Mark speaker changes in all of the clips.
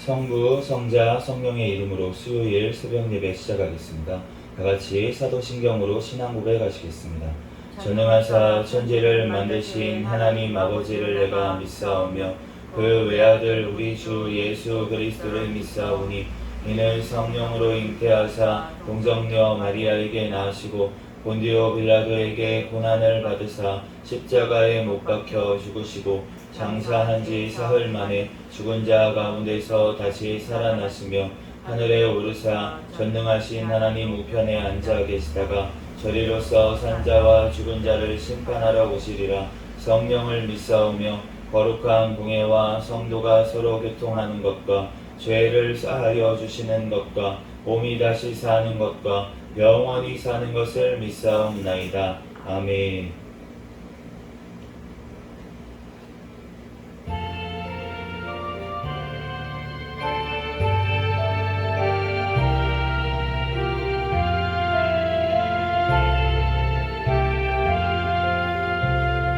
Speaker 1: 성부, 성자, 성령의 이름으로 수요일 새벽 예배 시작하겠습니다. 다같이 사도신경으로 신앙 고백하시겠습니다. 전능하사 천지를 만드신 하나님 아버지를 내가 믿사오며 그 외아들 우리 주 예수 그리스도를 믿사오니 이는 성령으로 잉태하사 동정녀 마리아에게 낳으시고 본디오 빌라도에게 고난을 받으사 십자가에 못 박혀 죽으시고 장사한 지 사흘 만에 죽은 자 가운데서 다시 살아나시며 하늘에 오르사 전능하신 하나님 우편에 앉아 계시다가 저리로서 산자와 죽은 자를 심판하러 오시리라. 성령을 믿사오며 거룩한 공예와 성도가 서로 교통하는 것과 죄를 사하여 주시는 것과 몸이 다시 사는 것과 영원히 사는 것을 믿사옵나이다. 아멘.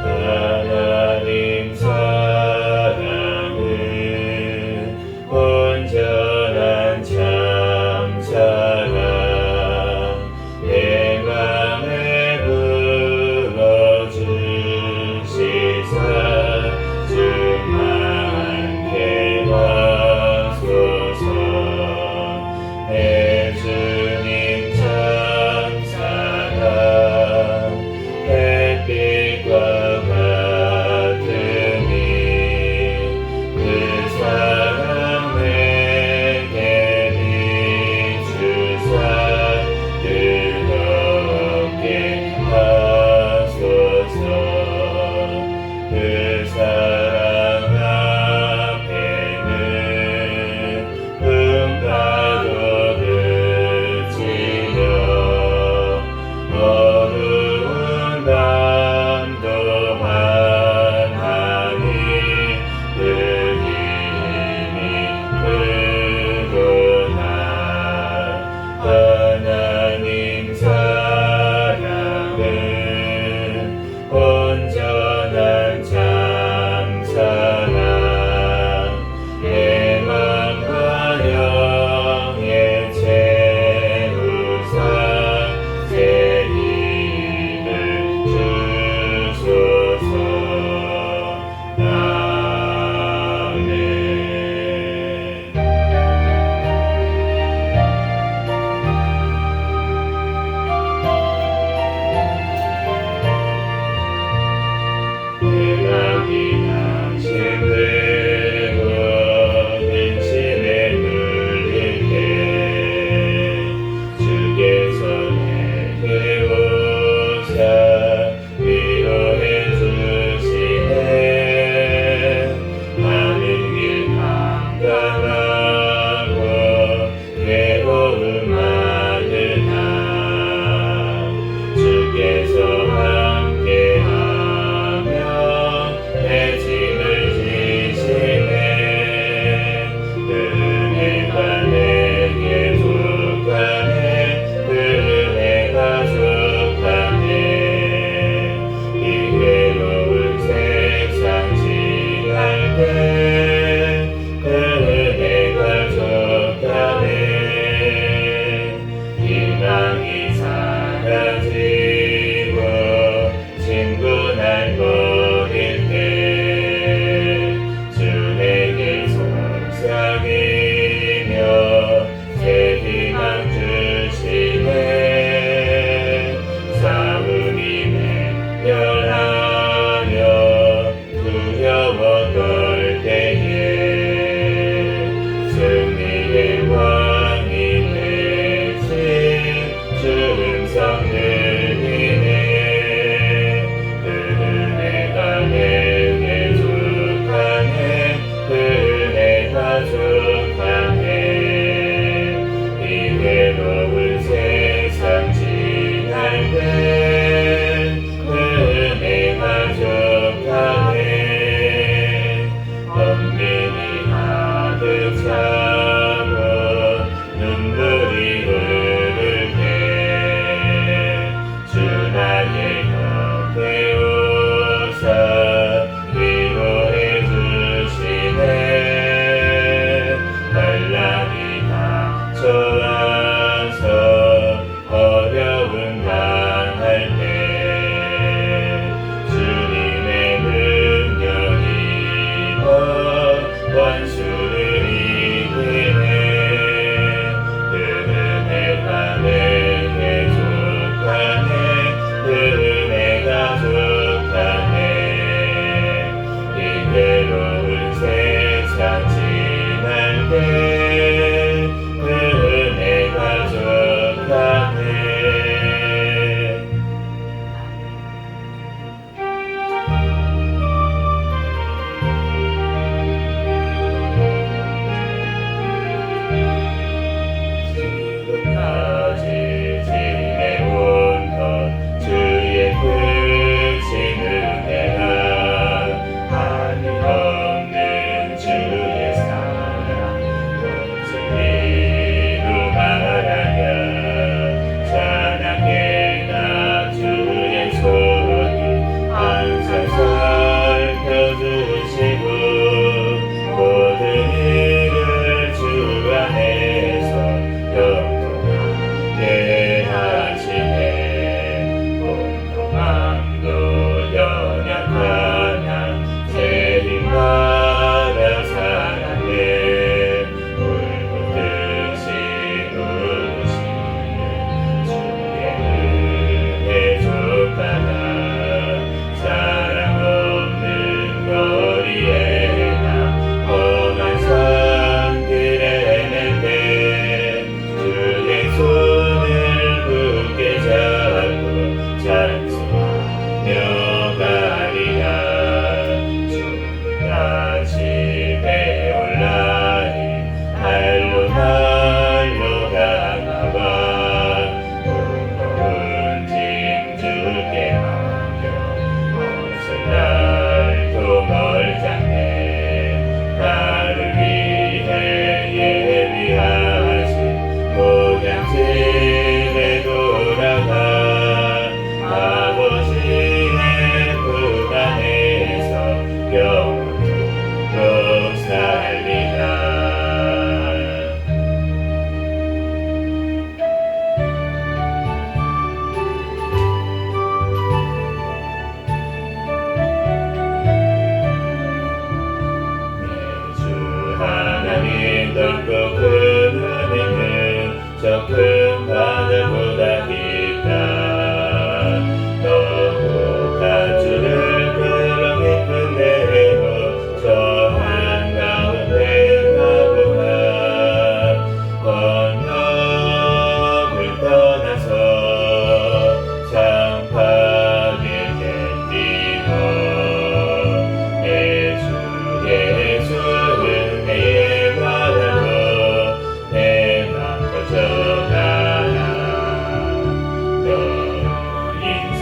Speaker 1: 하나님 사랑은 온전한 참 사랑 내 맘에 불어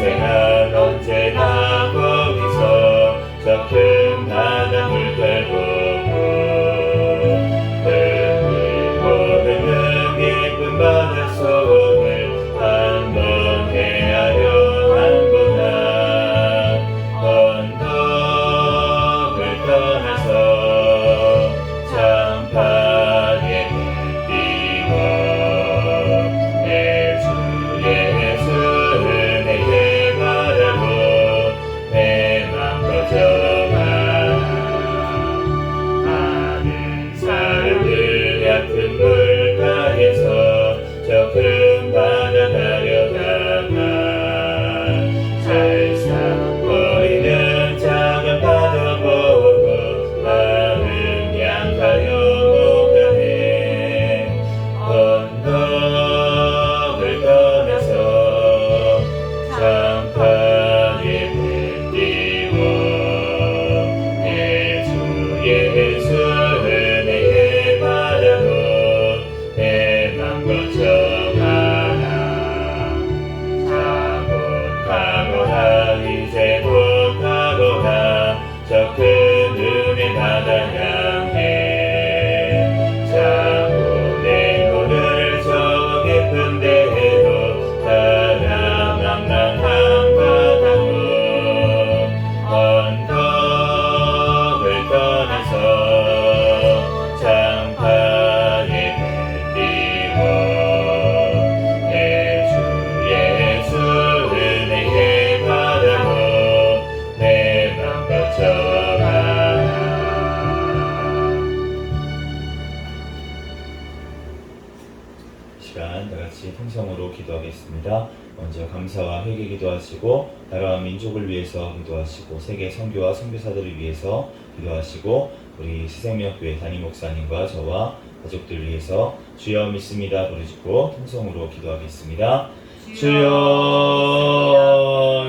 Speaker 1: 생생한 언제나 거기서 저 큰 바다 물결 보고 흐르는 깊은 바닷속을 한번 헤아려 한구나. 언덕을 떠나서 장파에 띄워 내 주 예수를 내게 바라고 내 맘 꺼져가나. 많은 사람들 같은 물가에서 저 큰 바다 가려다가 살싹거리는 작은 바다 보고 마음 약하여 못 가네. 언덕을 떠나서 장파에 띄워 내 주 예수를 내게 바라고 내 맘 꺼져가나. 가거라 이제 곧 가거라 저 큰 은혜 바다 향해. 자꾸 내 손을 저 깊은 데로 따라 낭낭한 바다로 언덕을 떠나서 장파에 띄워 내 주 예수를 내게 바라고 내 맘 꺼져가나. 시간 다같이 통성으로 기도하겠습니다. 먼저 감사와 회개 기도하시고 나라와 민족을 위해서 기도하시고 세계 선교와 선교사들을 위해서 기도하시고 우리 새생명교회 담임 목사님과 저와 가족들 위해서 주여 믿습니다 부르짖고 통성으로 기도하겠습니다. 주여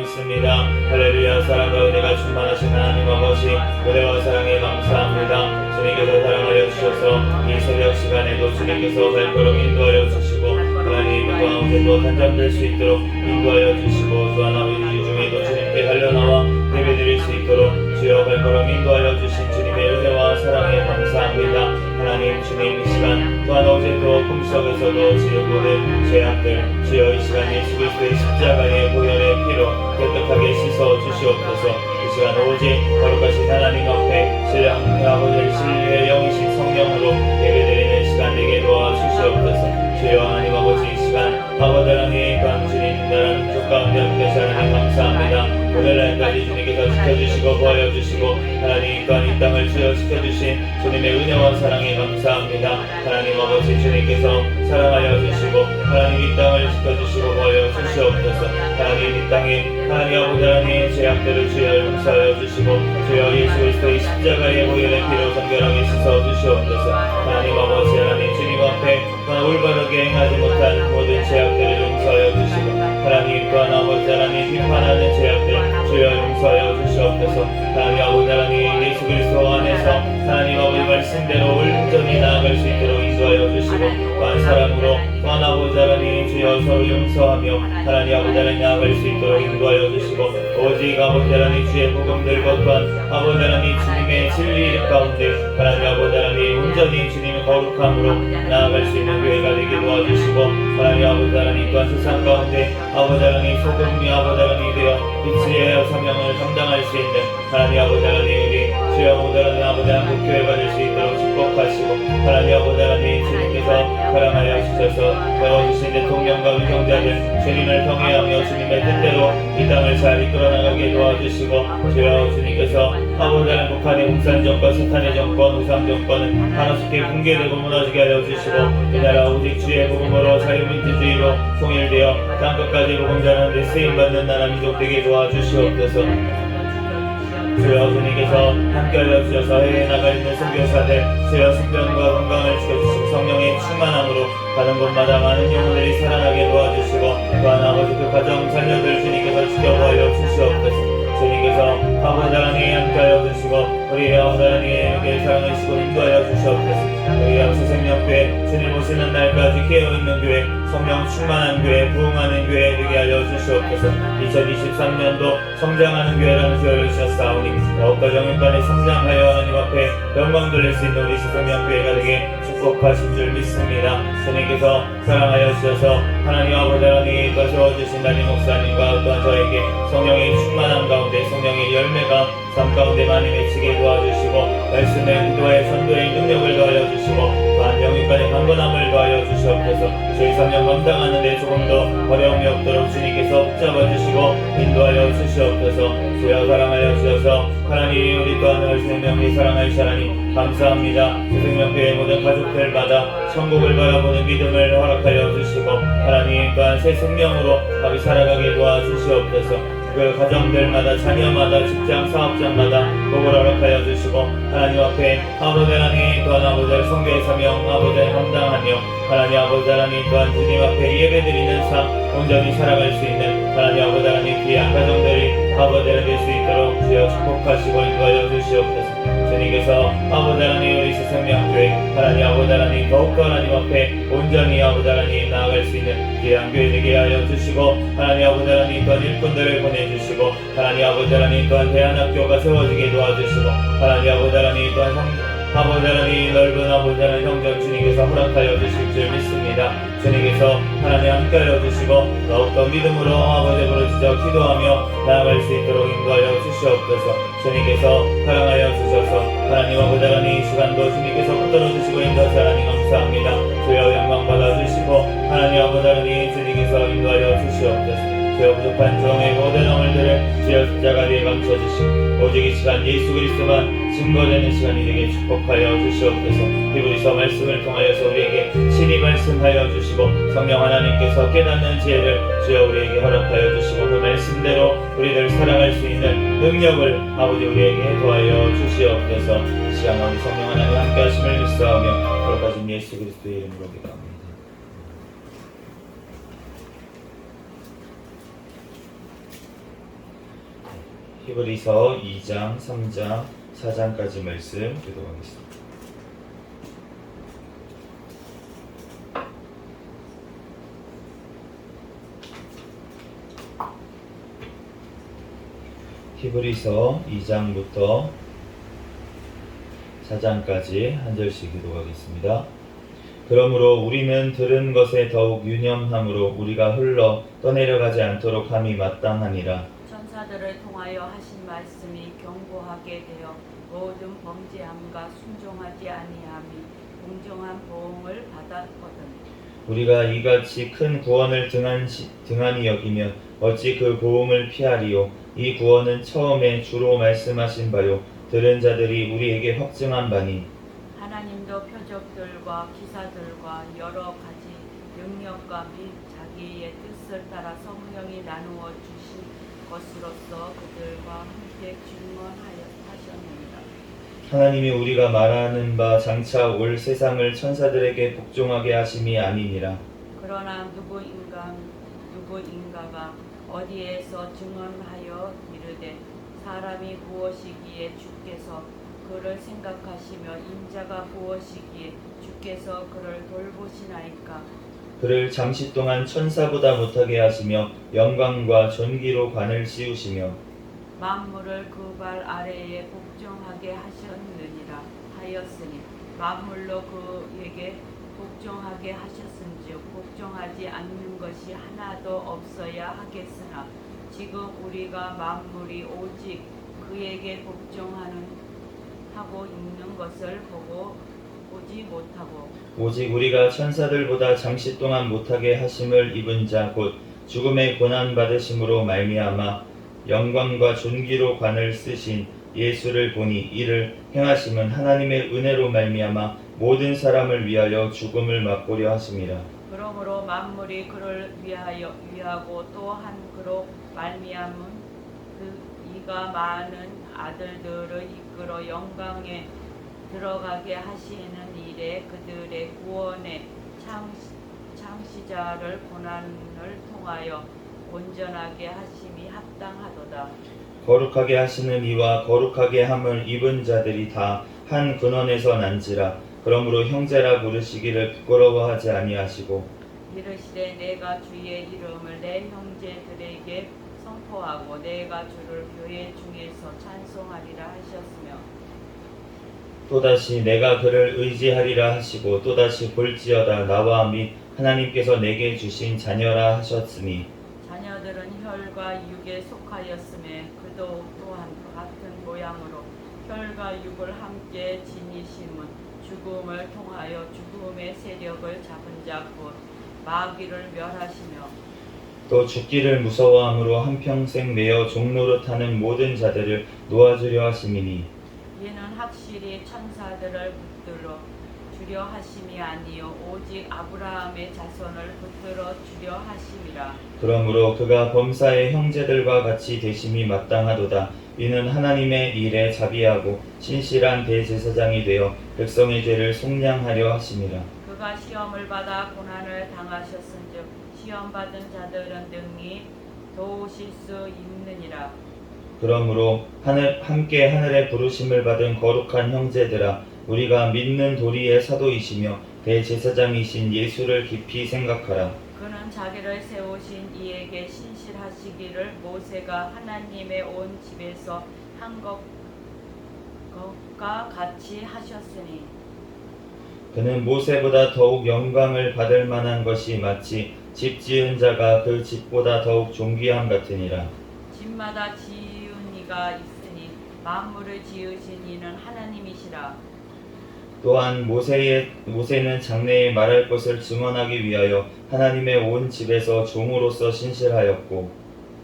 Speaker 1: 믿습니다. 할렐루야. 사랑과 은혜가 충만하신 하나님 아버지, 은혜와 사랑에 감사합니다. 주님께서 사랑하여 주셔서 이 새벽 시간에도 주님께서 발걸음 인도하여 주시고 하나님 가운데도 단장될 수 있도록 인도하여 주시고 또한 아버지 중에도 주님께 달려나와 예배드릴 수 있도록 주여 발걸음 인도하여 주신 주님의 은혜와 사랑에 감사합니다. 하나님 주님 이 시간 또한 어제도 꿈속에서도 지은 모든 죄악들 주여 이 시간 예수 그리스도의 십자가의 보혈의 피로 깨끗하게 씻어 주시옵소서. 이 시간 오직 거룩하신 하나님 앞에 신뢰하는 아버지의 진리의 영이신 성령으로 예배드리는 시간 되게 도와주시옵소서. 주여 하나님 아버지 이 시간 아버지 하나님 주님 나라 민족 가운데 함께하시 하나님 감사합니다. 오늘날까지 주님께서 지켜주시고 보여주시고 하나님 또한 이 땅을 주여 지켜주신 주님의 은혜와 사랑에 감사합니다. 하나님 아버지 주님께서 사랑하여 주시고 하나님 이 땅을 지켜주시고 보여주시옵소서. 하나님 이 땅에 하나님 아버지 하나님 죄악들을 주여 용서하여 주시고 주여 예수 그리스도의 십자가의 보혈의 피로 정결하게 씻어 주시옵소서. 하나님 아버지 하나님 주님 앞에 올바르게 행하지 못한 모든 죄악들을 용서하여 주시고 하나님 또한 아버지 하나님 비판하는 죄악들 주여 용서하여 주시옵소서. 하나님 아버지 하나님 예수 그리스도 안에서 하나님 아버지 말씀대로 온전히 나아갈 수 있도록 인도하여 주시고 또한 사랑으로 또한 아버지 하나님 주여 서로 용서하며 하나님 아버지 하나님 나아갈 수 있도록 인도하여 주시고 오직 아버지 하나님 주의 복음들과 또한 아버지 하나님 주님의 진리 가운데 하나님 아버지 하나님 온전히 주님의 거룩함으로 나아갈 수 있는 교회가 되게 도와주시고 하나님 아버지 하나님 또한 세상 가운데 아버지 하나님 소금이 아버지 하나님 되어 빛의 사명을 감당할 수 있는 하나님 아버지 하나님 우리 주여 아버지 하나님 아버지 한국 교회가 될 수 있도록 축복하시고 하나님 아버지 하나님 주님께서 사랑하여 주셔서 세워주신 대통령과 위정자들 주님을 경외하며 주님의 뜻대로 이 땅을 잘 이끌어 나가게 도와주시고 주여 주님께서 아버지 하나님 북한의 공산정권 사탄의 정권 우상정권은 하나씩 붕괴되고 무너지게 하여 주시고 이 나라 오직 주의 복음으로 자유민주주의로 통일되어 땅끝까지 복음 전하는 데 쓰임받는 나라 민족 되게 도와주시옵소서. 주여 주님께서 함께하여 주셔서 해외에 나가 있는 선교사들 주여 생명과 건강을 지켜주시고 성령의 충만함으로 가는 곳마다 많은 영혼들이 살아나게 도와주시고 또한 아버지 그 가정 자녀들 주님께서 지켜보여 주시옵소서. 주님께서 아버지 하나님 함께하여 주시고 주시고 우리 아버지 하나님께 사랑하시고 인도하여 주시옵소서. 우리 양새 생명교회 주님 오시는 날까지 깨어있는 교회, 성령 충만한 교회, 부흥하는 교회 되게 하여 주시옵소서. 2023년도 성장하는 교회라는 교회를 주셨사오니 더욱더 영육간에 성장하여 하나님 앞에 영광 돌릴 수 있는 우리 생명교회가 되게 축복하신 줄 믿습니다. 주님께서 사랑하여 주셔서 하나님 아버지 하나님 또 세워주신 담임 목사님과 또한 저에게 성령의 충만함 가운데 성령의 열매가 삶 가운데 많이 맺히게 도와주시고 말씀의 기도의 선도의 능력을 더하여 주시고 또한 영육간의 강건함을 더하여 주시옵소서. 저희 사명 감당하는 데 조금 더 어려움이 없도록 주님께서 붙잡아 주시고 인도하여 주시옵소서. 주여 사랑하여 주셔서 하나님 우리 또한 늘 생명이 사랑하시 하나님 감사합니다. 생명교회 모든 가족들마다 천국을 바라보는 믿음을 허락하여 주시고 하나님 또한 새 생명으로 밥이 살아가게 도와주시옵소서. 그 가정들마다 자녀마다 직장 사업장마다 복을 허락하여 주시고 하나님 앞에 아버지 하나님 또한 아버지의 성교의 사명 아버지의 감당하며 하나님 아버지 하나님 또한 주님 앞에 예배드리는 삶 온전히 살아갈 수 있는 하나님 아버지 하나님 귀한 가정들이 아버지를 될 수 있도록 주여 축복하시고 인도하여 주시옵소서. 주님께서 아버지 하나님 우리 생명교회 하나님 아버지 하나님 더욱더 하나님 앞에 온전히 아버지 하나님 나아갈 수 있는 귀한 교회 되게 하여 주시고 하나님 아버지 하나님 또한 일꾼들을 보내주시고 하나님 아버지 하나님 또한 대안학교가 세워지게 도와주시고 하나님 아버지 하나님 또한 아버지 하나님 넓은 아버지 하나님 형제 주님께서 허락하여 주실 줄 믿습니다. 주님께서 하나님 함께하여 주시고 더욱더 믿음으로 아버지 부르짖어 기도하며 나아갈 수 있도록 인도하여 주시옵소서. 주님께서 사랑하여 주셔서 하나님 아버지 하나님 이 시간도 주님께서 붙들어 주시고 인도하사 하나님 감사합니다. 주여 영광 받아 주시고 하나님 아버지 하나님 주님께서 인도하여 주시옵소서. 주여 부족한 종의 모든 허물들을 주여 십자가 뒤에 감춰주시고 오직 이 시간 예수 그리스도만 증거되는 시간이 되게 축복하여 주시옵소서. 히브리서 말씀을 통하여서 우리에게 친히 말씀하여 주시고 성령 하나님께서 깨닫는 지혜를 주여 우리에게 허락하여 주시고 그 말씀대로 우리를 살아갈 수 있는 능력을 아버지 우리에게 도하여 주시옵소서. 이 시간 우리 성령 하나님 함께 하심을 믿사오며 거룩하신 예수 그리스도의 이름으로 기도합니다. 히브리서 2장, 3장, 4장까지 말씀 기도하겠습니다. 히브리서 2장부터 4장까지 한 절씩 기도하겠습니다. 그러므로 우리는 들은 것에 더욱 유념함으로 우리가 흘러 떠내려가지 않도록 함이 마땅하니라.
Speaker 2: 천사들을 통하여 하신 말씀이 경고하게 되어 모든 범죄함과 순종하지 아니함이 공정한 보응을 받았거든.
Speaker 1: 우리가 이같이 큰 구원을 등한히 여기면 어찌 그 보응을 피하리요. 이 구원은 처음에 주로 말씀하신 바요 들은 자들이 우리에게 확증한 바니
Speaker 2: 하나님도 표적들과 기사들과 여러 가지 능력과 및 자기의 뜻을 따라 성령이 나누어 주신 것으로서 그들과 함께 증언하셨느니라.
Speaker 1: 하나님이 우리가 말하는 바 장차 올 세상을 천사들에게 복종하게 하심이 아니니라.
Speaker 2: 그러나 누구인가가 어디에서 증언하여 이르되 사람이 무엇이기에 주께서 그를 생각하시며 인자가 무엇이기에 주께서 그를 돌보시나이까.
Speaker 1: 그를 잠시 동안 천사보다 못하게 하시며 영광과 존귀로 관을 씌우시며
Speaker 2: 만물을 그 발 아래에 복종하게 하였으니 만물로 그에게 복종하게 하셨은즉 복종하지 않는 것이 하나도 없어야 하겠으나 지금 우리가 만물이 오직 그에게 복종하고 있는 것을 보지 못하고
Speaker 1: 오직 우리가 천사들보다 잠시 동안 못하게 하심을 입은 자 곧 죽음의 고난 받으심으로 말미암아 영광과 존귀로 관을 쓰신 예수를 보니 이를 행하심은 하나님의 은혜로 말미암아 모든 사람을 위하여 죽음을 맛보려 하심이라.
Speaker 2: 그러므로 만물이 그를 위하고 또한 그로 말미암은 이가 많은 아들들을 이끌어 영광에 들어가게 하시는 일에 그들의 구원의 창시자를 고난을 통하여 온전하게 하심이 합당하도다.
Speaker 1: 거룩하게 하시는 이와 거룩하게 함을 입은 자들이 다 한 근원에서 난지라. 그러므로 형제라 부르시기를 부끄러워하지 아니하시고
Speaker 2: 이르시되 내가 주의 이름을 내 형제들에게 선포하고 내가 주를 교회 중에서 찬송하리라 하셨으며
Speaker 1: 또다시 내가 그를 의지하리라 하시고 또다시 볼지어다 나와 및 하나님께서 내게 주신 자녀라 하셨으니
Speaker 2: 자녀들은 혈과 육에 속하였음에 그도 또한 같은 모양으로 혈과 육을 함께 지니심은 죽음을 통하여 죽음의 세력을 잡은 자 곧 마귀를 멸하시며
Speaker 1: 또 죽기를 무서워함으로 한평생 매어 종노릇하는 모든 자들을 놓아주려 하심이니
Speaker 2: 이는 확실히 천사들을 붙들어 주려 하심이 아니요 오직 아브라함의 자손을 붙들어 주려 하심이라.
Speaker 1: 그러므로 그가 범사의 형제들과 같이 되심이 마땅하도다. 이는 하나님의 일에 자비하고 신실한 대제사장이 되어 백성의 죄를 속량하려 하심이라.
Speaker 2: 그가 시험을 받아 고난을 당하셨은즉 시험 받은 자들은 능히 도우실 수 있느니라.
Speaker 1: 그러므로 함께 하늘의 부르심을 받은 거룩한 형제들아 우리가 믿는 도리의 사도이시며 대제사장이신 예수를 깊이 생각하라.
Speaker 2: 그는 자기를 세우신 이에게 신실하시기를 모세가 하나님의 온 집에서 한 것과 같이 하셨으니
Speaker 1: 그는 모세보다 더욱 영광을 받을 만한 것이 마치 집 지은 자가 그 집보다 더욱 존귀함 같으니라.
Speaker 2: 집마다 지은 이가 있으니 만물을 지으신 이는 하나님이시라.
Speaker 1: 또한 모세는 장래에 말할 것을 증언하기 위하여 하나님의 온 집에서 종으로서 신실하였고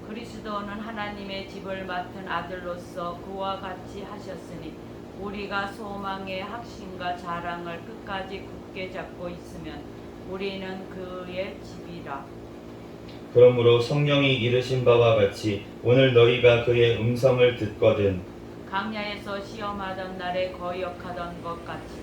Speaker 2: 그리스도는 하나님의 집을 맡은 아들로서 그와 같이 하셨으니 우리가 소망의 확신과 자랑을 끝까지 굳게 잡고 있으면 우리는 그의 집이라.
Speaker 1: 그러므로 성령이 이르신 바와 같이 오늘 너희가 그의 음성을 듣거든
Speaker 2: 강야에서 시험하던 날에 거역하던 것 같이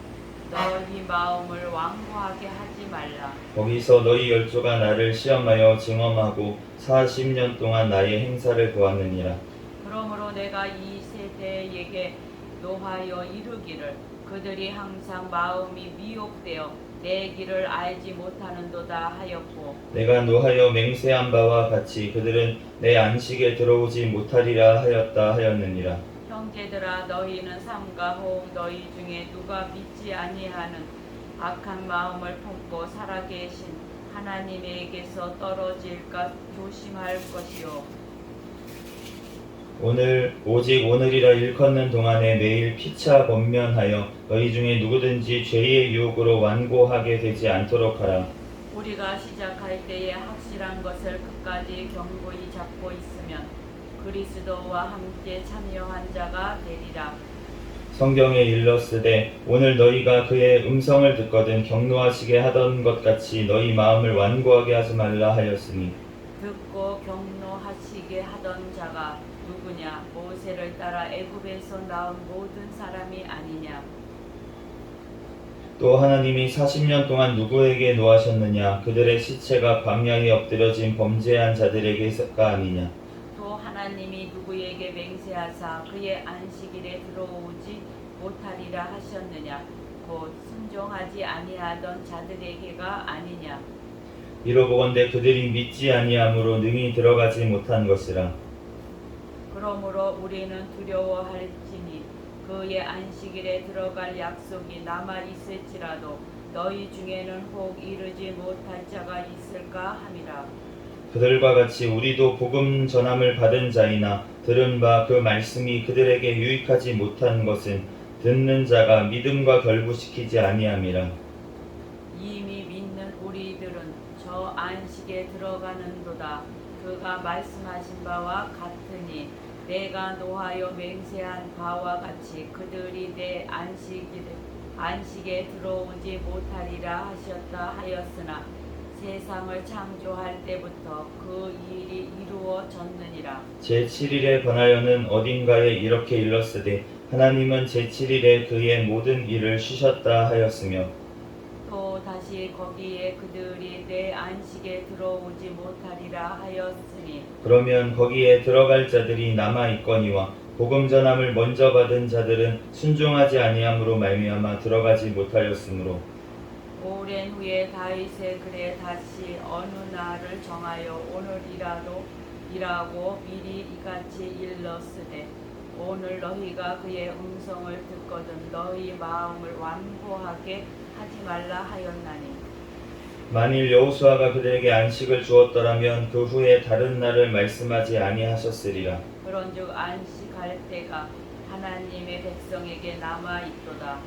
Speaker 2: 너희 마음을 완고하게 하지 말라.
Speaker 1: 거기서 너희 열조가 나를 시험하여 증언하고 40년 동안 나의 행사를 보았느니라.
Speaker 2: 그러므로 내가 이 세대에게 노하여 이르기를 그들이 항상 마음이 미혹되어 내 길을 알지 못하는도다 하였고
Speaker 1: 내가 노하여 맹세한 바와 같이 그들은 내 안식에 들어오지 못하리라 하였다 하였느니라.
Speaker 2: 형제들아 너희는 삼가 호흡 너희 중에 누가 믿지 아니하는 악한 마음을 품고 살아계신 하나님에게서 떨어질까 조심할 것이요
Speaker 1: 오직 오늘이라 일컫는 동안에 매일 피차 번면하여 너희 중에 누구든지 죄의 유혹으로 완고하게 되지 않도록 하라.
Speaker 2: 우리가 시작할 때에 확실한 것을 끝까지 견고히 잡고 있으면 그리스도와 함께 참여한 자가 되리라.
Speaker 1: 성경에 일렀으되 오늘 너희가 그의 음성을 듣거든 경노하시게 하던 것 같이 너희 마음을 완고하게 하지 말라 하였으니
Speaker 2: 듣고 경노하시게 하던 자가 누구냐? 모세를 따라 애굽에서 나온 모든 사람이 아니냐?
Speaker 1: 또 하나님이 40년 동안 누구에게 노하셨느냐? 그들의 시체가 광야에 엎드려진 범죄한 자들에게가 아니냐?
Speaker 2: 또 하나님이 누구에게 맹세하사 그의 안식일에 들어오지 못하리라 하셨느냐? 곧 순종하지 아니하던 자들에게가 아니냐?
Speaker 1: 이로보건대 그들이 믿지 아니함으로 능히 들어가지 못한 것이라.
Speaker 2: 그러므로 우리는 두려워할지니 그의 안식일에 들어갈 약속이 남아 있을지라도 너희 중에는 혹 이르지 못할 자가 있을까 함이라.
Speaker 1: 그들과 같이 우리도 복음 전함을 받은 자이나 들은 바 그 말씀이 그들에게 유익하지 못한 것은 듣는 자가 믿음과 결부시키지 아니함이라.
Speaker 2: 이미 믿는 우리들은 저 안식에 들어가는도다. 그가 말씀하신 바와 같으니 내가 노하여 맹세한 바와 같이 그들이 내 안식에 들어오지 못하리라 하셨다 하였으나 세상을 창조할 때부터 그 일이 이루어졌느니라.
Speaker 1: 제7일에 관하여는 어딘가에 이렇게 일렀으되 하나님은 제7일에 그의 모든 일을 쉬셨다 하였으며
Speaker 2: 또 다시 거기에 그들이 내 안식에 들어오지 못하리라 하였으니
Speaker 1: 그러면 거기에 들어갈 자들이 남아 있거니와 복음 전함을 먼저 받은 자들은 순종하지 아니함으로 말미암아 들어가지 못하였으므로
Speaker 2: 오랜 후에 다윗의 글에 다시 어느 날을 정하여 오늘이라도 이라고 미리 이같이 일렀으되 오늘 너희가 그의 음성을 듣거든 너희 마음을 완고하게 하지 말라 하였나니
Speaker 1: 만일 여호수아가 그들에게 안식을 주었더라면 그 후에 다른 날을 말씀하지 아니하셨으리라.
Speaker 2: 그런즉 안식할 때가 하나님의 백성에게 남아 있도다.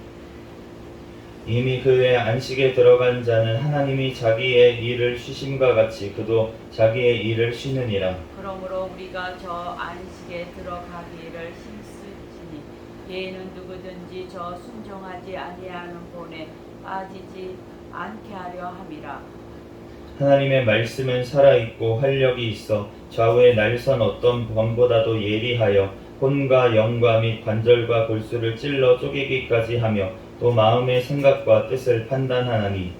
Speaker 1: 이미 그의 안식에 들어간 자는 하나님이 자기의 일을 쉬심과 같이 그도 자기의 일을 쉬느니라.
Speaker 2: 그러므로 우리가 저 안식에 들어가기를 힘쓰지니 얘는 누구든지 저 순종하지 아니하는 본에 빠지지 않게 하려 함이라.
Speaker 1: 하나님의 말씀은 살아있고 활력이 있어 좌우의 날선 어떤 검보다도 예리하여 혼과 영과 및 관절과 골수를 찔러 쪼개기까지 하며 또 마음의 생각과 뜻을 판단하나니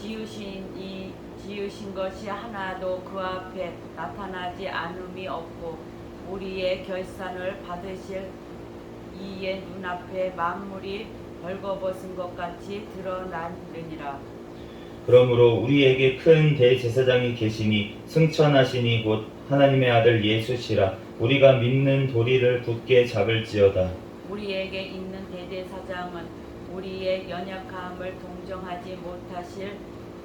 Speaker 2: 지으신 것이 하나도 그 앞에 나타나지 않음이 없고 우리의 결산을 받으실 이의 눈앞에 만물이 벌거벗은 것 같이 드러나느니라.
Speaker 1: 그러므로 우리에게 큰 대제사장이 계시니 승천하시니 곧 하나님의 아들 예수시라. 우리가 믿는 도리를 굳게 잡을지어다.
Speaker 2: 우리에게 있는 대제사장은 우리의 연약함을 동정하지 못하실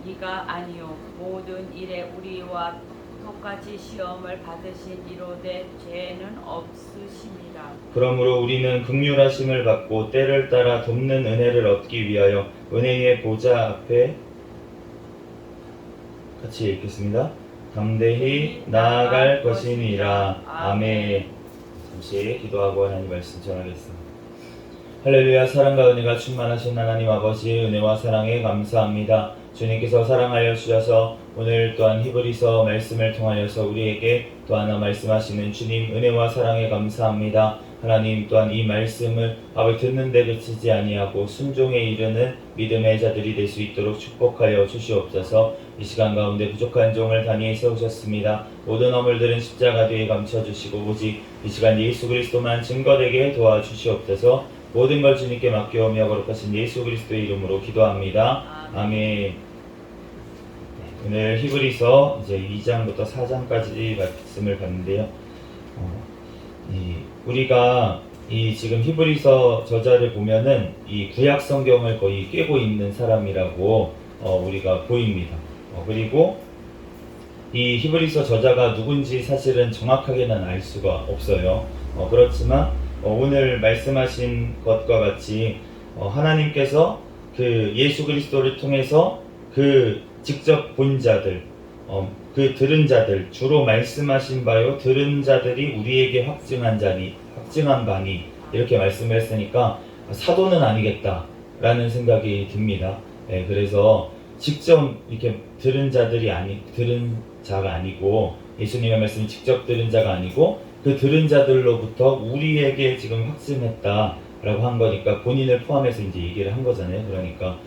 Speaker 2: 이가 아니요 모든 일에 우리와 똑같이 시험을 받으신 이로되 죄는 없으심이라.
Speaker 1: 그러므로 우리는 긍휼하심을 받고 때를 따라 돕는 은혜를 얻기 위하여 은혜의 보좌 앞에 같이 읽겠습니다. 담대히 나아갈 것이니라. 아멘. 잠시 기도하고 하나님 말씀 전하겠습니다. 할렐루야. 사랑과 은혜가 충만하신 하나님 아버지의 은혜와 사랑에 감사합니다. 주님께서 사랑하여 주셔서 오늘 또한 히브리서 말씀을 통하여서 우리에게 또 하나 말씀하시는 주님 은혜와 사랑에 감사합니다. 하나님 또한 이 말씀을 아버지 듣는 데 그치지 아니하고 순종에 이르는 믿음의 자들이 될 수 있도록 축복하여 주시옵소서. 이 시간 가운데 부족한 종을 단위에 세우셨습니다. 모든 허물들은 십자가 뒤에 감춰주시고 오직 이 시간 예수 그리스도만 증거되게 도와주시옵소서. 모든 걸 주님께 맡겨오며 거룩하신 예수 그리스도의 이름으로 기도합니다. 아멘. 오늘 히브리서 이제 2장부터 4장까지 말씀을 봤는데요. 우리가 이 지금 히브리서 저자를 보면은 이 구약 성경을 거의 꿰고 있는 사람이라고 우리가 보입니다. 그리고 이 히브리서 저자가 누군지 사실은 정확하게는 알 수가 없어요. 그렇지만 오늘 말씀하신 것과 같이 하나님께서 그 예수 그리스도를 통해서 그 직접 본 자들, 그 들은 자들, 주로 말씀하신 바요 들은 자들이 우리에게 확증한 바니 이렇게 말씀을 했으니까 사도는 아니겠다라는 생각이 듭니다. 그래서 직접 이렇게 들은 자가 아니고 예수님의 말씀을 직접 들은 자가 아니고 그 들은 자들로부터 우리에게 지금 확증했다라고 한 거니까 본인을 포함해서 이제 얘기를 한 거잖아요. 그러니까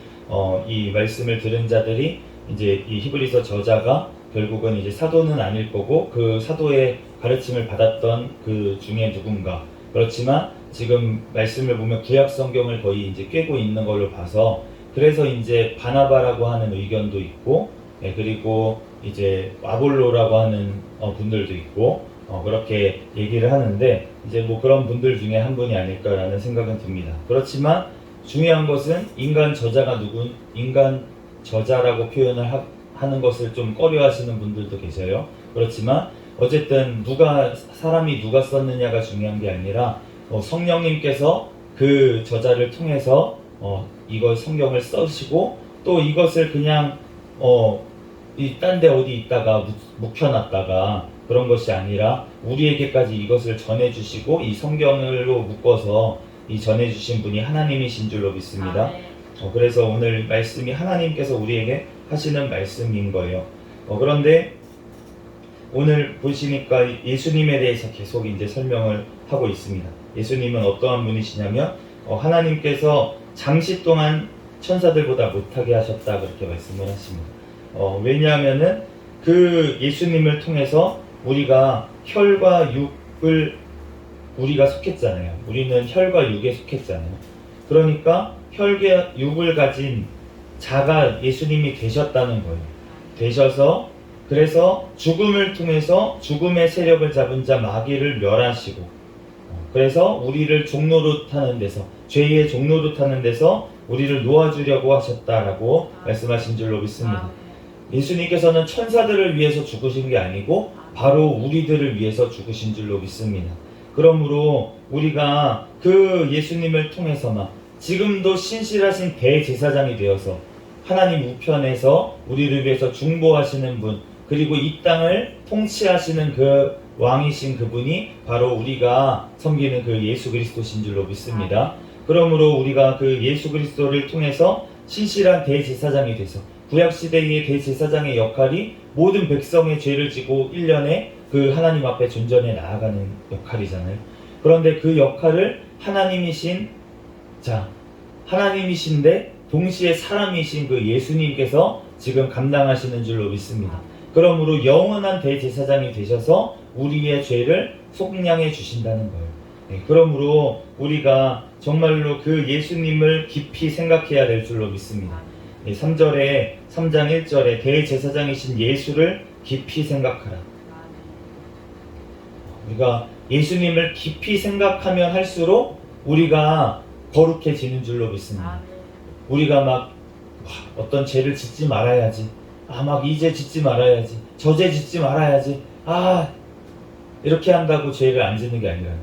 Speaker 1: 이 말씀을 들은 자들이 이제 이 히브리서 저자가 결국은 이제 사도는 아닐 거고 그 사도의 가르침을 받았던 그 중에 누군가. 그렇지만 지금 말씀을 보면 구약 성경을 거의 이제 꿰고 있는 걸로 봐서 그래서 이제 바나바라고 하는 의견도 있고 그리고 이제 아볼로라고 하는 분들도 있고 그렇게 얘기를 하는데 이제 뭐 그런 분들 중에 한 분이 아닐까라는 생각은 듭니다. 그렇지만 중요한 것은 인간 저자라고 표현을 하는 것을 좀 꺼려하시는 분들도 계셔요. 그렇지만 어쨌든 사람이 누가 썼느냐가 중요한 게 아니라 성령님께서 그 저자를 통해서 이거 성경을 써시고 또 이것을 그냥 딴 데 어디 있다가 묵혀놨다가 그런 것이 아니라 우리에게까지 이것을 전해주시고 이 성경으로 묶어서 이 전해주신 분이 하나님이신 줄로 믿습니다. 그래서 오늘 말씀이 하나님께서 우리에게 하시는 말씀인 거예요. 그런데 오늘 보시니까 예수님에 대해서 계속 이제 설명을 하고 있습니다. 예수님은 어떠한 분이시냐면 하나님께서 장시 동안 천사들보다 못하게 하셨다 그렇게 말씀을 하십니다. 왜냐하면은 그 예수님을 통해서 우리가 혈과 육을 우리가 속했잖아요. 우리는 혈과 육에 속했잖아요. 그러니까 혈과 육을 가진 자가 예수님이 되셨다는 거예요. 되셔서 그래서 죽음을 통해서 죽음의 세력을 잡은 자 마귀를 멸하시고 그래서 우리를 종노릇하는 데서 죄의 종노릇하는 데서 우리를 놓아주려고 하셨다라고 말씀하신 줄로 믿습니다. 예수님께서는 천사들을 위해서 죽으신 게 아니고 바로 우리들을 위해서 죽으신 줄로 믿습니다. 그러므로 우리가 그 예수님을 통해서만 지금도 신실하신 대제사장이 되어서 하나님 우편에서 우리를 위해서 중보하시는 분, 그리고 이 땅을 통치하시는 그 왕이신 그분이 바로 우리가 섬기는 그 예수 그리스도신 줄로 믿습니다. 그러므로 우리가 그 예수 그리스도를 통해서 신실한 대제사장이 돼서 구약시대의 대제사장의 역할이 모든 백성의 죄를 지고 1년에 그 하나님 앞에 존전해 나아가는 역할이잖아요. 그런데 그 역할을 하나님이신데 동시에 사람이신 그 예수님께서 지금 감당하시는 줄로 믿습니다. 그러므로 영원한 대제사장이 되셔서 우리의 죄를 속량해 주신다는 거예요. 그러므로 우리가 정말로 그 예수님을 깊이 생각해야 될 줄로 믿습니다. 3장 1절에 대제사장이신 예수를 깊이 생각하라. 우리가 예수님을 깊이 생각하면 할수록 우리가 거룩해지는 줄로 믿습니다. 우리가 막 어떤 죄를 짓지 말아야지, 막 이 죄 짓지 말아야지, 저 죄 짓지 말아야지, 이렇게 한다고 죄를 안 짓는 게 아니라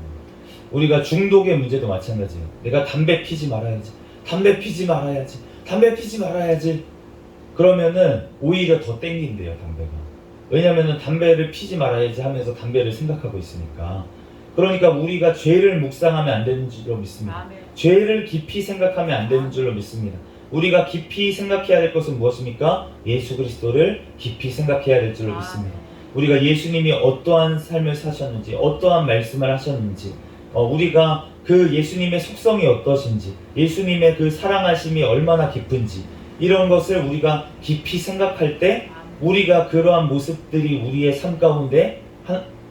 Speaker 1: 우리가 중독의 문제도 마찬가지예요. 내가 담배 피지 말아야지, 담배 피지 말아야지, 담배 피지 말아야지. 그러면은 오히려 더 땡긴대요, 담배가. 왜냐면은 담배를 피지 말아야지 하면서 담배를 생각하고 있으니까. 그러니까 우리가 죄를 묵상하면 안 되는 줄로 믿습니다. 죄를 깊이 생각하면 안 되는 줄로 믿습니다. 우리가 깊이 생각해야 될 것은 무엇입니까? 예수 그리스도를 깊이 생각해야 될 줄로 믿습니다. 우리가 예수님이 어떠한 삶을 사셨는지, 어떠한 말씀을 하셨는지, 우리가 그 예수님의 속성이 어떠신지, 예수님의 그 사랑하심이 얼마나 깊은지, 이런 것을 우리가 깊이 생각할 때 우리가 그러한 모습들이 우리의 삶 가운데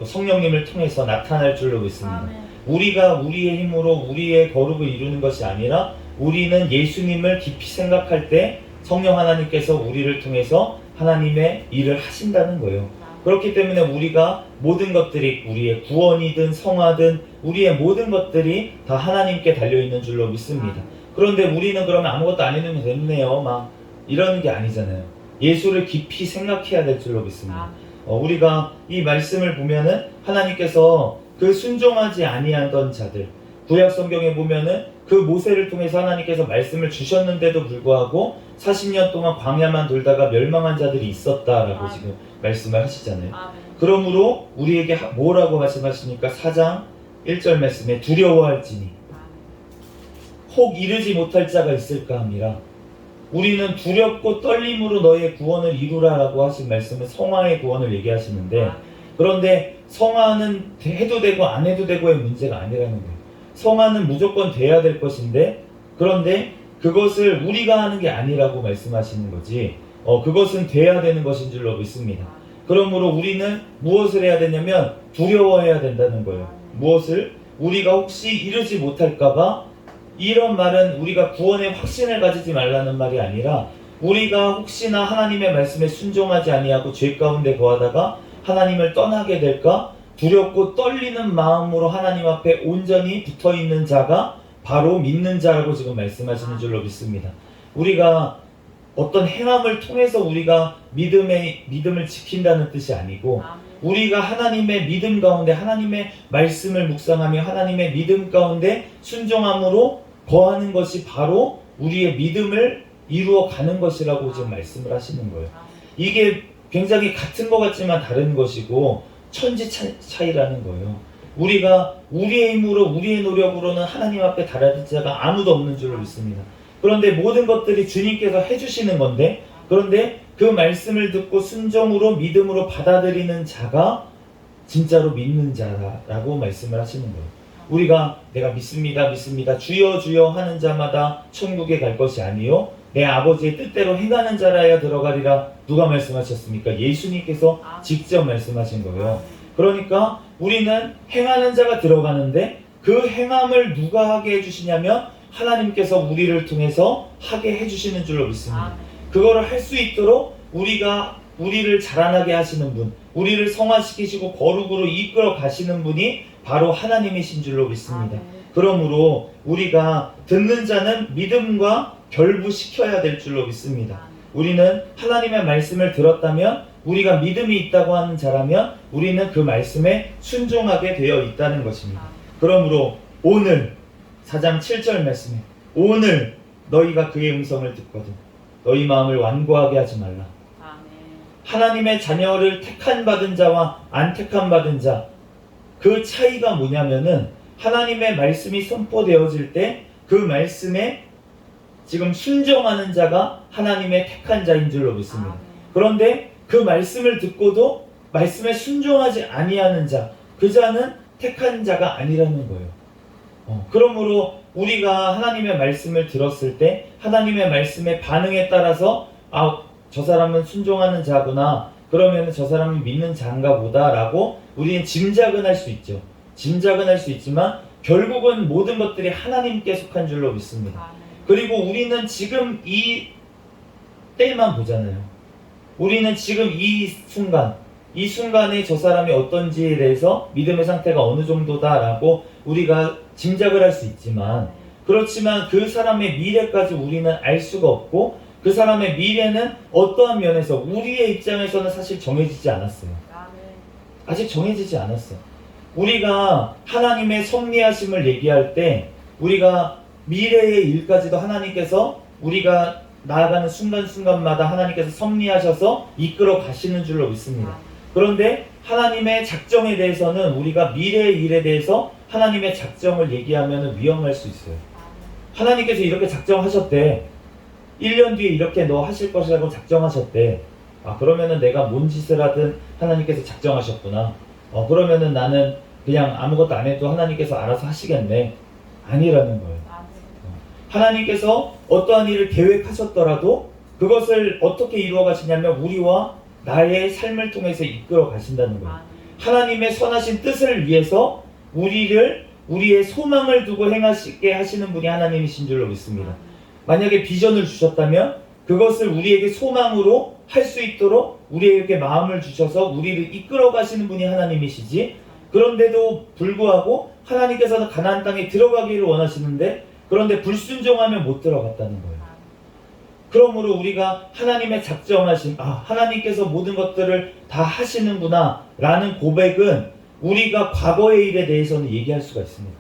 Speaker 1: 성령님을 통해서 나타날 줄로 믿습니다. 우리가 우리의 힘으로 우리의 거룩을 이루는 것이 아니라 우리는 예수님을 깊이 생각할 때 성령 하나님께서 우리를 통해서 하나님의 일을 하신다는 거예요. 그렇기 때문에 우리가 모든 것들이 우리의 구원이든 성화든 우리의 모든 것들이 다 하나님께 달려있는 줄로 믿습니다. 그런데 우리는 그러면 아무것도 안 해놓으면 됐네요 막 이러는 게 아니잖아요. 예수를 깊이 생각해야 될 줄로 믿습니다. 우리가 이 말씀을 보면은 하나님께서 그 순종하지 아니하던 자들, 구약 성경에 보면은 그 모세를 통해서 하나님께서 말씀을 주셨는데도 불구하고 40년 동안 광야만 돌다가 멸망한 자들이 있었다라고 지금 말씀을 하시잖아요. 그러므로 우리에게 뭐라고 말씀하시니까 4장 1절 말씀에 두려워할지니 혹 이르지 못할 자가 있을까 함이라. 우리는 두렵고 떨림으로 너의 구원을 이루라라고 하신 말씀은 성화의 구원을 얘기하시는데, 그런데 성화는 해도 되고 안 해도 되고의 문제가 아니라는 거예요. 성화는 무조건 돼야 될 것인데, 그런데 그것을 우리가 하는 게 아니라고 말씀하시는 거지, 그것은 돼야 되는 것인 줄로 믿습니다. 그러므로 우리는 무엇을 해야 되냐면 두려워해야 된다는 거예요. 무엇을? 우리가 혹시 이루지 못할까봐. 이런 말은 우리가 구원의 확신을 가지지 말라는 말이 아니라 우리가 혹시나 하나님의 말씀에 순종하지 아니하고 죄 가운데 거하다가 하나님을 떠나게 될까 두렵고 떨리는 마음으로 하나님 앞에 온전히 붙어있는 자가 바로 믿는 자라고 지금 말씀하시는 줄로 믿습니다. 우리가 어떤 행함을 통해서 우리가 믿음을 지킨다는 뜻이 아니고, 우리가 하나님의 믿음 가운데 하나님의 말씀을 묵상하며 하나님의 믿음 가운데 순종함으로 거하는 것이 바로 우리의 믿음을 이루어 가는 것이라고 지금 말씀을 하시는 거예요. 이게 굉장히 같은 것 같지만 다른 것이고 천지 차이라는 거예요. 우리가 우리의 힘으로 우리의 노력으로는 하나님 앞에 달아질 자가 아무도 없는 줄로 믿습니다. 그런데 모든 것들이 주님께서 해주시는 건데, 그런데 그 말씀을 듣고 순종으로 믿음으로 받아들이는 자가 진짜로 믿는 자라고 말씀을 하시는 거예요. 우리가 내가 믿습니다 주여 주여 하는 자마다 천국에 갈 것이 아니요 내 아버지의 뜻대로 행하는 자라야 들어가리라. 누가 말씀하셨습니까? 예수님께서 직접 말씀하신 거예요. 그러니까 우리는 행하는 자가 들어가는데 그 행함을 누가 하게 해주시냐면 하나님께서 우리를 통해서 하게 해주시는 줄로 믿습니다. 그거를 할 수 있도록 우리를 자라나게 하시는 분, 우리를 성화시키시고 거룩으로 이끌어 가시는 분이 바로 하나님이신 줄로 믿습니다. 그러므로 우리가 듣는 자는 믿음과 결부시켜야 될 줄로 믿습니다. 우리는 하나님의 말씀을 들었다면, 우리가 믿음이 있다고 하는 자라면 우리는 그 말씀에 순종하게 되어 있다는 것입니다. 그러므로 오늘 4장 7절 말씀에 오늘 너희가 그의 음성을 듣거든 너희 마음을 완고하게 하지 말라. 하나님의 자녀를 택한 받은 자와 안 택한 받은 자, 그 차이가 뭐냐면은 하나님의 말씀이 선포되어질 때 그 말씀에 지금 순종하는 자가 하나님의 택한 자인 줄로 믿습니다. 그런데 그 말씀을 듣고도 말씀에 순종하지 아니하는 자, 그 자는 택한 자가 아니라는 거예요. 그러므로 우리가 하나님의 말씀을 들었을 때 하나님의 말씀의 반응에 따라서 저 사람은 순종하는 자구나, 그러면 저 사람은 믿는 자인가 보다 라고 우리는 짐작은 할 수 있죠. 짐작은 할 수 있지만 결국은 모든 것들이 하나님께 속한 줄로 믿습니다. 그리고 우리는 지금 이 때만 보잖아요. 우리는 지금 이 순간에 저 사람이 어떤지에 대해서 믿음의 상태가 어느 정도다라고 우리가 짐작을 할 수 있지만, 그렇지만 그 사람의 미래까지 우리는 알 수가 없고 그 사람의 미래는 어떠한 면에서 우리의 입장에서는 사실 정해지지 않았어요. 아직 정해지지 않았어. 우리가 하나님의 섭리하심을 얘기할 때 우리가 미래의 일까지도 하나님께서 우리가 나아가는 순간순간마다 하나님께서 섭리하셔서 이끌어 가시는 줄로 믿습니다. 그런데 하나님의 작정에 대해서는 우리가 미래의 일에 대해서 하나님의 작정을 얘기하면 위험할 수 있어요. 하나님께서 이렇게 작정하셨대. 1년 뒤에 이렇게 너 하실 것이라고 작정하셨대. 그러면은 내가 뭔 짓을 하든 하나님께서 작정하셨구나. 그러면은 나는 그냥 아무것도 안 해도 하나님께서 알아서 하시겠네. 아니라는 거예요. 하나님께서 어떠한 일을 계획하셨더라도 그것을 어떻게 이루어 가시냐면 우리와 나의 삶을 통해서 이끌어 가신다는 거예요. 하나님의 선하신 뜻을 위해서 우리의 소망을 두고 행하시게 하시는 분이 하나님이신 줄로 믿습니다. 만약에 비전을 주셨다면 그것을 우리에게 소망으로 할 수 있도록 우리에게 마음을 주셔서 우리를 이끌어 가시는 분이 하나님이시지, 그런데도 불구하고 하나님께서는 가나안 땅에 들어가기를 원하시는데 그런데 불순종하면 못 들어갔다는 거예요. 그러므로 우리가 하나님의 작정하심, 하나님께서 모든 것들을 다 하시는구나 라는 고백은 우리가 과거의 일에 대해서는 얘기할 수가 있습니다.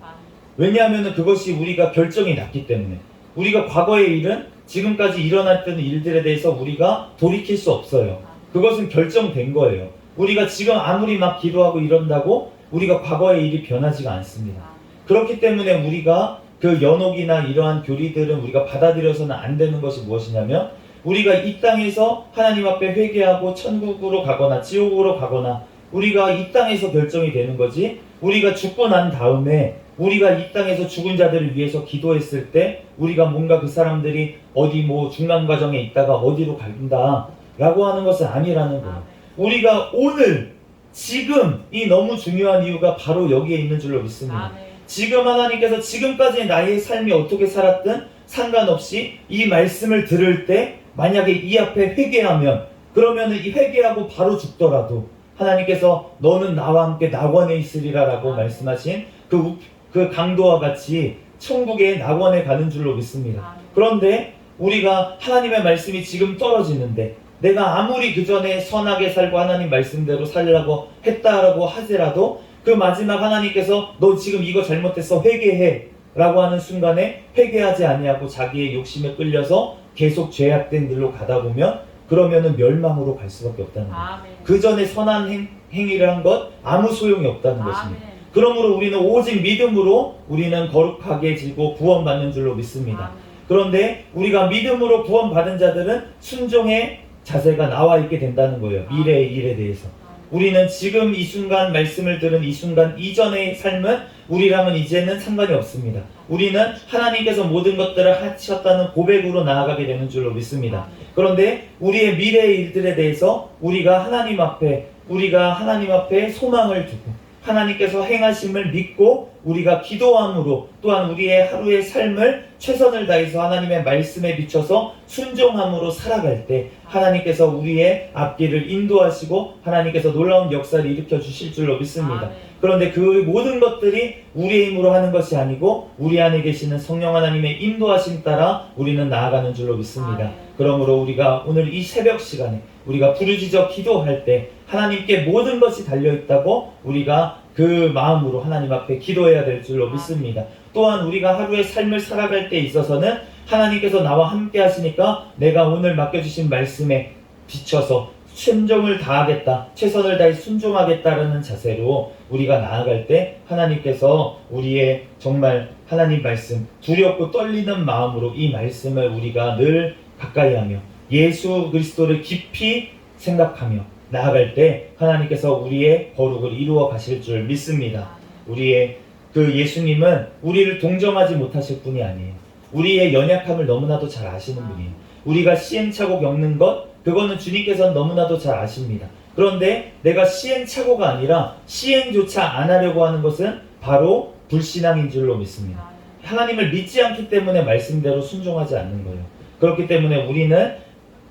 Speaker 1: 왜냐하면 그것이 우리가 결정이 났기 때문에. 우리가 과거의 일은 지금까지 일어났던 일들에 대해서 우리가 돌이킬 수 없어요. 그것은 결정된 거예요. 우리가 지금 아무리 막 기도하고 이런다고 우리가 과거의 일이 변하지가 않습니다. 그렇기 때문에 우리가 그 연옥이나 이러한 교리들은 우리가 받아들여서는 안 되는 것이 무엇이냐면 우리가 이 땅에서 하나님 앞에 회개하고 천국으로 가거나 지옥으로 가거나 우리가 이 땅에서 결정이 되는 거지, 우리가 죽고 난 다음에 우리가 이 땅에서 죽은 자들을 위해서 기도했을 때 우리가 뭔가 그 사람들이 어디 중간 과정에 있다가 어디로 간다 라고 하는 것은 아니라는 거예요. 우리가 오늘 지금 이 너무 중요한 이유가 바로 여기에 있는 줄로 믿습니다. 지금 하나님께서 지금까지 나의 삶이 어떻게 살았든 상관없이 이 말씀을 들을 때 만약에 이 앞에 회개하면, 그러면 이 회개하고 바로 죽더라도 하나님께서 너는 나와 함께 낙원에 있으리라 라고 말씀하신 그 강도와 같이 천국의 낙원에 가는 줄로 믿습니다. 그런데 우리가 하나님의 말씀이 지금 떨어지는데 내가 아무리 그 전에 선하게 살고 하나님 말씀대로 살려고 했다라고 하더라도 그 마지막 하나님께서 너 지금 이거 잘못했어 회개해 라고 하는 순간에 회개하지 아니하고 자기의 욕심에 끌려서 계속 죄악된 길로 가다 보면 그러면은 멸망으로 갈 수밖에 없다는 거예요. 그 전에 선한 행위를 한 것 아무 소용이 없다는 것입니다. 그러므로 우리는 오직 믿음으로 우리는 거룩하게 지고 구원받는 줄로 믿습니다. 그런데 우리가 믿음으로 구원받은 자들은 순종의 자세가 나와 있게 된다는 거예요. 미래의 일에 대해서. 우리는 지금 이 순간 말씀을 들은 이 순간 이전의 삶은 우리랑은 이제는 상관이 없습니다. 우리는 하나님께서 모든 것들을 하셨다는 고백으로 나아가게 되는 줄로 믿습니다. 그런데 우리의 미래의 일들에 대해서 우리가 하나님 앞에 소망을 두고 하나님께서 행하심을 믿고 우리가 기도함으로 또한 우리의 하루의 삶을 최선을 다해서 하나님의 말씀에 비춰서 순종함으로 살아갈 때 하나님께서 우리의 앞길을 인도하시고 하나님께서 놀라운 역사를 일으켜 주실 줄로 믿습니다. 그런데 그 모든 것들이 우리의 힘으로 하는 것이 아니고 우리 안에 계시는 성령 하나님의 인도하심 따라 우리는 나아가는 줄로 믿습니다. 그러므로 우리가 오늘 이 새벽 시간에 우리가 부르짖어 기도할 때 하나님께 모든 것이 달려있다고 우리가 그 마음으로 하나님 앞에 기도해야 될 줄로 믿습니다. 또한 우리가 하루의 삶을 살아갈 때 있어서는 하나님께서 나와 함께 하시니까 내가 오늘 맡겨주신 말씀에 비춰서 순종을 다하겠다, 최선을 다해 순종하겠다라는 자세로 우리가 나아갈 때 하나님께서 우리의 정말 하나님 말씀, 두렵고 떨리는 마음으로 이 말씀을 우리가 늘 가까이하며 예수 그리스도를 깊이 생각하며 나아갈 때 하나님께서 우리의 거룩을 이루어 가실 줄 믿습니다. 우리의 그 예수님은 우리를 동정하지 못하실 분이 아니에요. 우리의 연약함을 너무나도 잘 아시는 분이에요. 우리가 시행착오 겪는 것, 그거는 주님께서는 너무나도 잘 아십니다. 그런데 내가 시행착오가 아니라 시행조차 안 하려고 하는 것은 바로 불신앙인 줄로 믿습니다. 하나님을 믿지 않기 때문에 말씀대로 순종하지 않는 거예요. 그렇기 때문에 우리는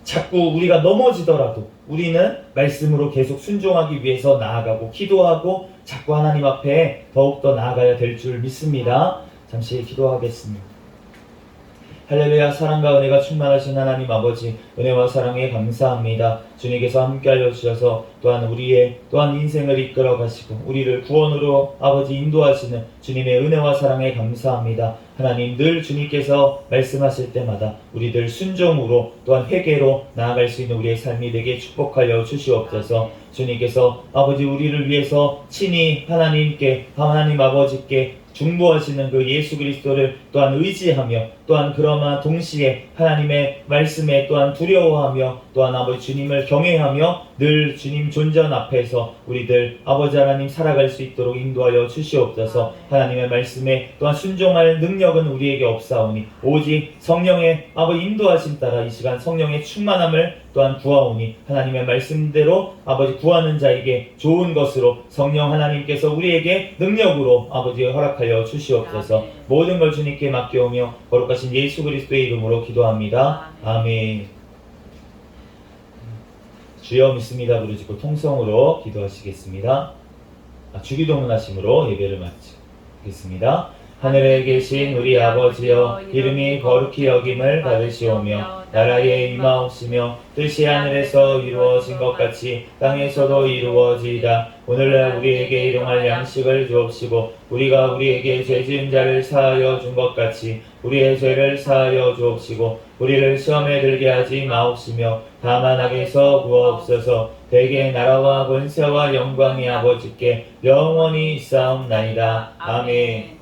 Speaker 1: 자꾸 우리가 넘어지더라도 우리는 말씀으로 계속 순종하기 위해서 나아가고 기도하고 자꾸 하나님 앞에 더욱더 나아가야 될 줄 믿습니다. 잠시 기도하겠습니다. 할렐루야. 사랑과 은혜가 충만하신 하나님 아버지, 은혜와 사랑에 감사합니다. 주님께서 함께하여 주셔서 또한 인생을 이끌어 가시고 우리를 구원으로 아버지 인도하시는 주님의 은혜와 사랑에 감사합니다. 하나님, 늘 주님께서 말씀하실 때마다 우리들 순종으로 또한 회개로 나아갈 수 있는 우리의 삶이 되게 축복하여 주시옵소서. 주님께서 아버지 우리를 위해서 친히 하나님 아버지께 중보하시는 그 예수 그리스도를 또한 의지하며 또한 그러나 동시에 하나님의 말씀에 또한 두려워하며 또한 아버지 주님을 경외하며 늘 주님 존전 앞에서 우리들 아버지 하나님 살아갈 수 있도록 인도하여 주시옵소서. 하나님의 말씀에 또한 순종할 능력은 우리에게 없사오니 오직 성령의 아버지 인도하심 따라 이 시간 성령의 충만함을 또한 구하오니 하나님의 말씀대로 아버지 구하는 자에게 좋은 것으로 성령 하나님께서 우리에게 능력으로 아버지 허락하여 주시옵소서. 모든 걸 주님께 맡겨오며 거룩하신 예수 그리스도의 이름으로 기도합니다. 아멘. 주여 믿습니다 부르짖고 통성으로 기도하시겠습니다. 주기도문 하심으로 예배를 마치겠습니다. 하늘에 계신 우리 아버지여, 이름이 거룩히 여김을 받으시오며 나라에 임하옵시며 뜻이 하늘에서 이루어진 것 같이 땅에서도 이루어지이다. 오늘날 우리에게 일용할 양식을 주옵시고 우리가 우리에게 죄 지은 자를 사하여 준 것 같이 우리의 죄를 사하여 주옵시고 우리를 시험에 들게 하지 마옵시며 다만 악에서 구하옵소서. 대개 나라와 권세와 영광이 아버지께 영원히 있사옵나이다. 아멘.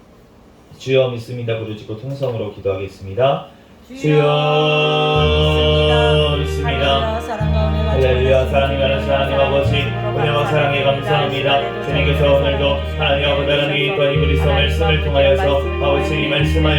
Speaker 1: 주여 믿습니다 부르짖고 통성으로 기도하겠습니다. 주여 믿습니다. 할렐루야. 사랑이 많으신 하나님 아버지, 은혜와 사랑에 감사합니다. 주님께서 오늘도 하나님 아버지 나라는 이 그리스도 말씀을 통하여서 아버지 말씀하여